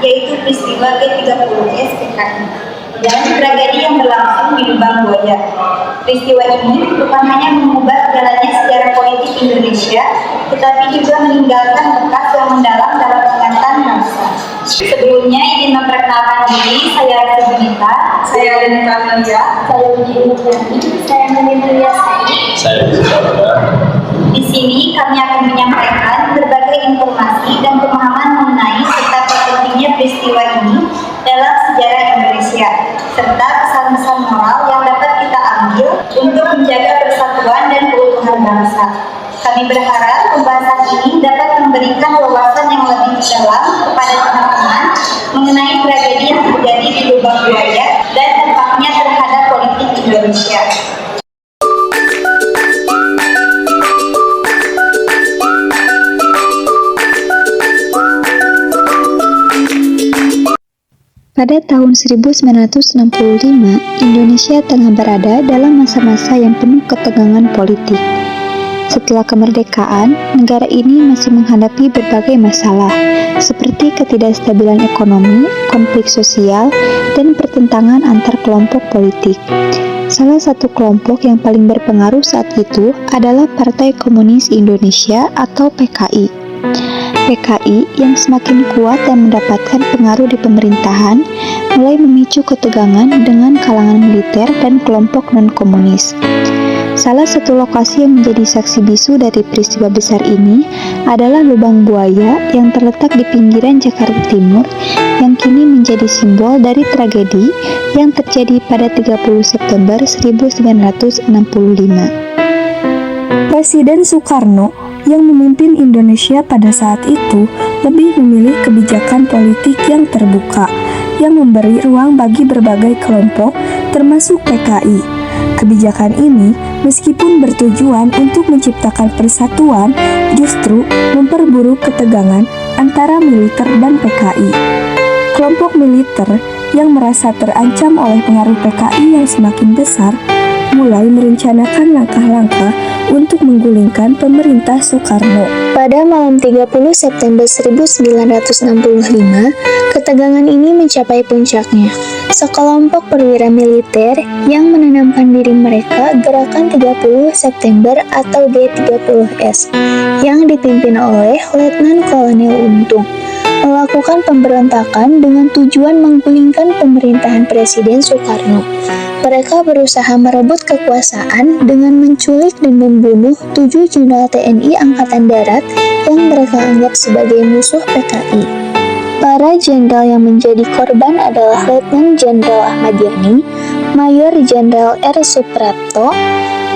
yaitu peristiwa G30S PKI dan tragedi yang berlangsung di Lubang Buaya. Peristiwa ini bukan hanya mengubah jalannya sejarah politik Indonesia, tetapi juga meninggalkan bekas yang mendalam dalam ingatan bangsa. Sebelumnya ingin memperkenalkan diri, saya Rasa Bunita, saya Renita Amelia, saya Widi Indriani, saya Nini Triasari, saya Rizky. Di sini kami akan menyampaikan berbagai informasi dan pemahaman mengenai serta pentingnya peristiwa ini dalam sejarah Indonesia, serta pesan-pesan moral yang dapat kita ambil untuk menjaga persatuan dan keutuhan bangsa. Kami berharap pembahasan ini dapat memberikan wawasan yang lebih dalam kepada teman-teman mengenai tragedi yang terjadi di Lubang Buaya dan dampaknya terhadap politik Indonesia. Pada tahun 1965, Indonesia tengah berada dalam masa-masa yang penuh ketegangan politik. Setelah kemerdekaan, negara ini masih menghadapi berbagai masalah, seperti ketidakstabilan ekonomi, konflik sosial, dan pertentangan antar kelompok politik. Salah satu kelompok yang paling berpengaruh saat itu adalah Partai Komunis Indonesia atau PKI. PKI yang semakin kuat dan mendapatkan pengaruh di pemerintahan mulai memicu ketegangan dengan kalangan militer dan kelompok non-komunis. Salah satu lokasi yang menjadi saksi bisu dari peristiwa besar ini adalah Lubang Buaya yang terletak di pinggiran Jakarta Timur yang kini menjadi simbol dari tragedi yang terjadi pada 30 September 1965. Presiden Soekarno yang memimpin Indonesia pada saat itu lebih memilih kebijakan politik yang terbuka, yang memberi ruang bagi berbagai kelompok, termasuk PKI. Kebijakan ini, meskipun bertujuan untuk menciptakan persatuan, justru memperburuk ketegangan antara militer dan PKI. Kelompok militer yang merasa terancam oleh pengaruh PKI yang semakin besar, mulai merencanakan langkah-langkah untuk menggulingkan pemerintah Soekarno. Pada malam 30 September 1965, ketegangan ini mencapai puncaknya. Sekelompok perwira militer yang menanamkan diri mereka Gerakan 30 September atau G30S yang dipimpin oleh Letnan Kolonel Untung melakukan pemberontakan dengan tujuan menggulingkan pemerintahan Presiden Soekarno. Mereka berusaha merebut kekuasaan dengan menculik dan membunuh 7 jenderal TNI Angkatan Darat yang mereka anggap sebagai musuh PKI. Para jenderal yang menjadi korban adalah Letnan Jenderal Ahmad Yani, Mayor Jenderal R. Suprapto,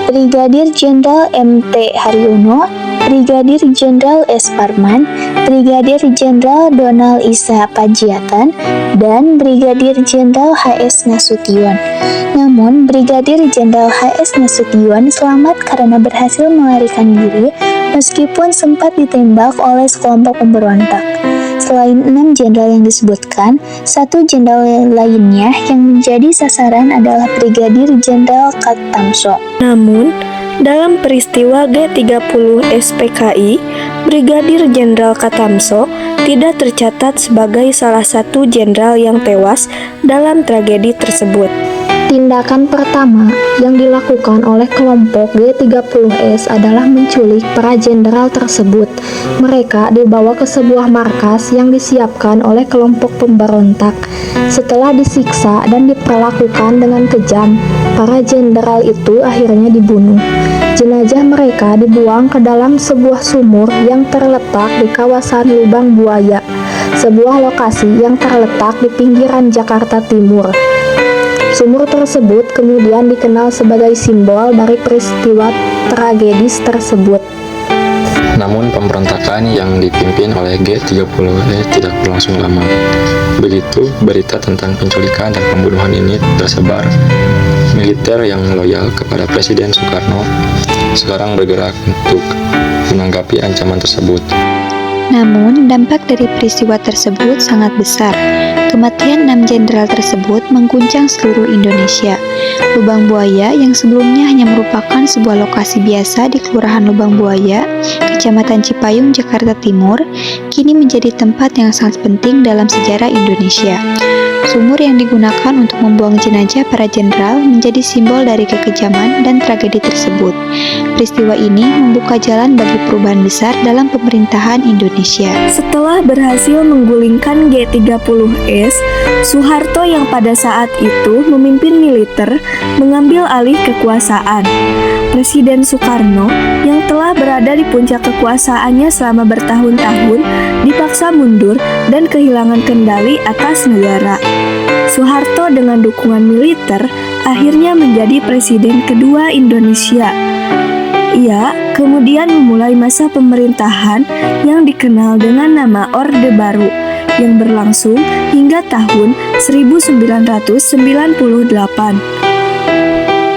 Brigadir Jenderal M.T. Haryono, Brigadir Jenderal S. Parman, Brigadir Jenderal Donald Isa Padjatan, dan Brigadir Jenderal H.S. Nasution. Namun, Brigadir Jenderal H.S. Nasution selamat karena berhasil melarikan diri meskipun sempat ditembak oleh sekelompok pemberontak. Selain 6 jenderal yang disebutkan, 1 jenderal lainnya yang menjadi sasaran adalah Brigadir Jenderal Katamso. Namun, dalam peristiwa G30 SPKI, Brigadir Jenderal Katamso tidak tercatat sebagai salah satu jenderal yang tewas dalam tragedi tersebut. Tindakan pertama yang dilakukan oleh kelompok G30S adalah menculik para jenderal tersebut. Mereka dibawa ke sebuah markas yang disiapkan oleh kelompok pemberontak. Setelah disiksa dan diperlakukan dengan kejam, para jenderal itu akhirnya dibunuh. Jenazah mereka dibuang ke dalam sebuah sumur yang terletak di kawasan Lubang Buaya, sebuah lokasi yang terletak di pinggiran Jakarta Timur. Sumur tersebut kemudian dikenal sebagai simbol dari peristiwa tragedis tersebut. Namun pemberontakan yang dipimpin oleh G30S tidak berlangsung lama. Begitu berita tentang penculikan dan pembunuhan ini tersebar, militer yang loyal kepada Presiden Soekarno sekarang bergerak untuk menanggapi ancaman tersebut. Namun, dampak dari peristiwa tersebut sangat besar. Kematian 6 jenderal tersebut mengguncang seluruh Indonesia. Lubang Buaya yang sebelumnya hanya merupakan sebuah lokasi biasa di Kelurahan Lubang Buaya, Kecamatan Cipayung, Jakarta Timur, kini menjadi tempat yang sangat penting dalam sejarah Indonesia. Sumur yang digunakan untuk membuang jenazah para jenderal menjadi simbol dari kekejaman dan tragedi tersebut. Peristiwa ini membuka jalan bagi perubahan besar dalam pemerintahan Indonesia. Setelah berhasil menggulingkan G30S, Soeharto yang pada saat itu memimpin militer mengambil alih kekuasaan. Presiden Soekarno yang telah berada di puncak kekuasaannya selama bertahun-tahun dipaksa mundur dan kehilangan kendali atas negara. Soeharto dengan dukungan militer akhirnya menjadi presiden kedua Indonesia. Ia kemudian memulai masa pemerintahan yang dikenal dengan nama Orde Baru yang berlangsung hingga tahun 1998.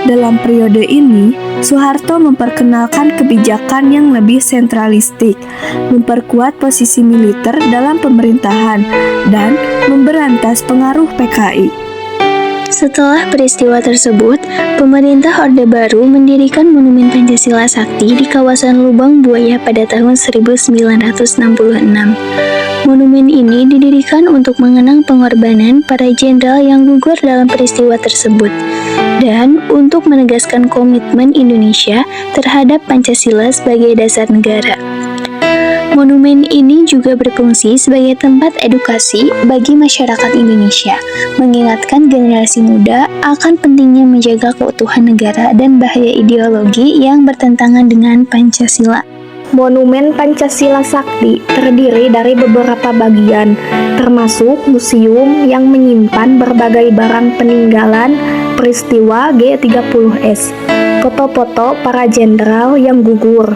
Dalam periode ini, Soeharto memperkenalkan kebijakan yang lebih sentralistik, memperkuat posisi militer dalam pemerintahan, dan memberantas pengaruh PKI. Setelah peristiwa tersebut, pemerintah Orde Baru mendirikan Monumen Pancasila Sakti di kawasan Lubang Buaya pada tahun 1966. Monumen ini didirikan untuk mengenang pengorbanan para jenderal yang gugur dalam peristiwa tersebut dan untuk menegaskan komitmen Indonesia terhadap Pancasila sebagai dasar negara. Monumen ini juga berfungsi sebagai tempat edukasi bagi masyarakat Indonesia, mengingatkan generasi muda akan pentingnya menjaga keutuhan negara dan bahaya ideologi yang bertentangan dengan Pancasila. Monumen Pancasila Sakti terdiri dari beberapa bagian, termasuk museum yang menyimpan berbagai barang peninggalan peristiwa G30S, foto-foto para jenderal yang gugur,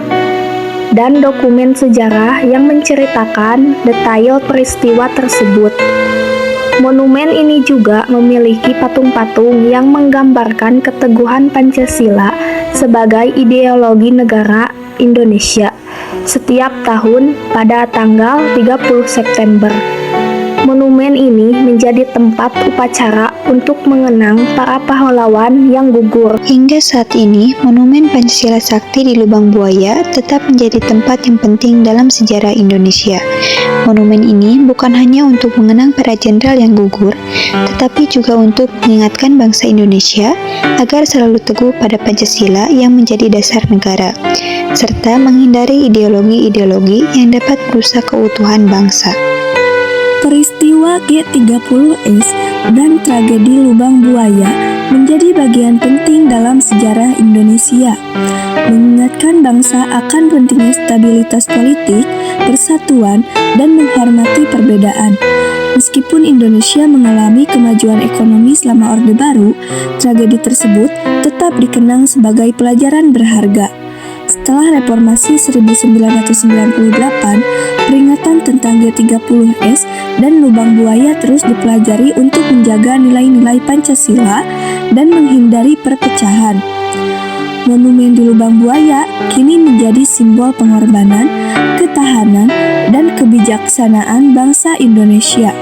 dan dokumen sejarah yang menceritakan detail peristiwa tersebut. Monumen ini juga memiliki patung-patung yang menggambarkan keteguhan Pancasila sebagai ideologi negara Indonesia setiap tahun pada tanggal 30 September. Monumen ini menjadi tempat upacara untuk mengenang para pahlawan yang gugur. Hingga saat ini, Monumen Pancasila Sakti di Lubang Buaya tetap menjadi tempat yang penting dalam sejarah Indonesia. Monumen ini bukan hanya untuk mengenang para jenderal yang gugur, tetapi juga untuk mengingatkan bangsa Indonesia agar selalu teguh pada Pancasila yang menjadi dasar negara, serta menghindari ideologi-ideologi yang dapat merusak keutuhan bangsa. Peristiwa G30S dan tragedi Lubang Buaya menjadi bagian penting dalam sejarah Indonesia, mengingatkan bangsa akan pentingnya stabilitas politik, persatuan, dan menghormati perbedaan. Meskipun Indonesia mengalami kemajuan ekonomi selama Orde Baru, tragedi tersebut tetap dikenang sebagai pelajaran berharga. Setelah reformasi 1998, peringatan tentang G30S dan Lubang Buaya terus dipelajari untuk menjaga nilai-nilai Pancasila dan menghindari perpecahan. Monumen di Lubang Buaya kini menjadi simbol pengorbanan, ketahanan, dan kebijaksanaan bangsa Indonesia.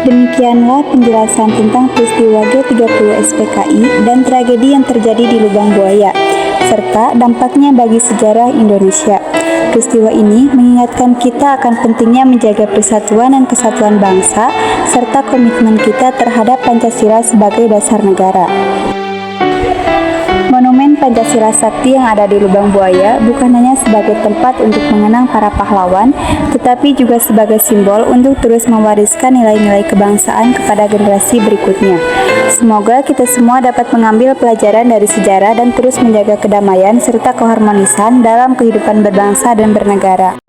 Demikianlah penjelasan tentang peristiwa G30S PKI dan tragedi yang terjadi di Lubang Buaya, serta dampaknya bagi sejarah Indonesia. Peristiwa ini mengingatkan kita akan pentingnya menjaga persatuan dan kesatuan bangsa, serta komitmen kita terhadap Pancasila sebagai dasar negara. Monumen Pancasila Sakti yang ada di Lubang Buaya bukan hanya sebagai tempat untuk mengenang para pahlawan, tetapi juga sebagai simbol untuk terus mewariskan nilai-nilai kebangsaan kepada generasi berikutnya. Semoga kita semua dapat mengambil pelajaran dari sejarah dan terus menjaga kedamaian serta keharmonisan dalam kehidupan berbangsa dan bernegara.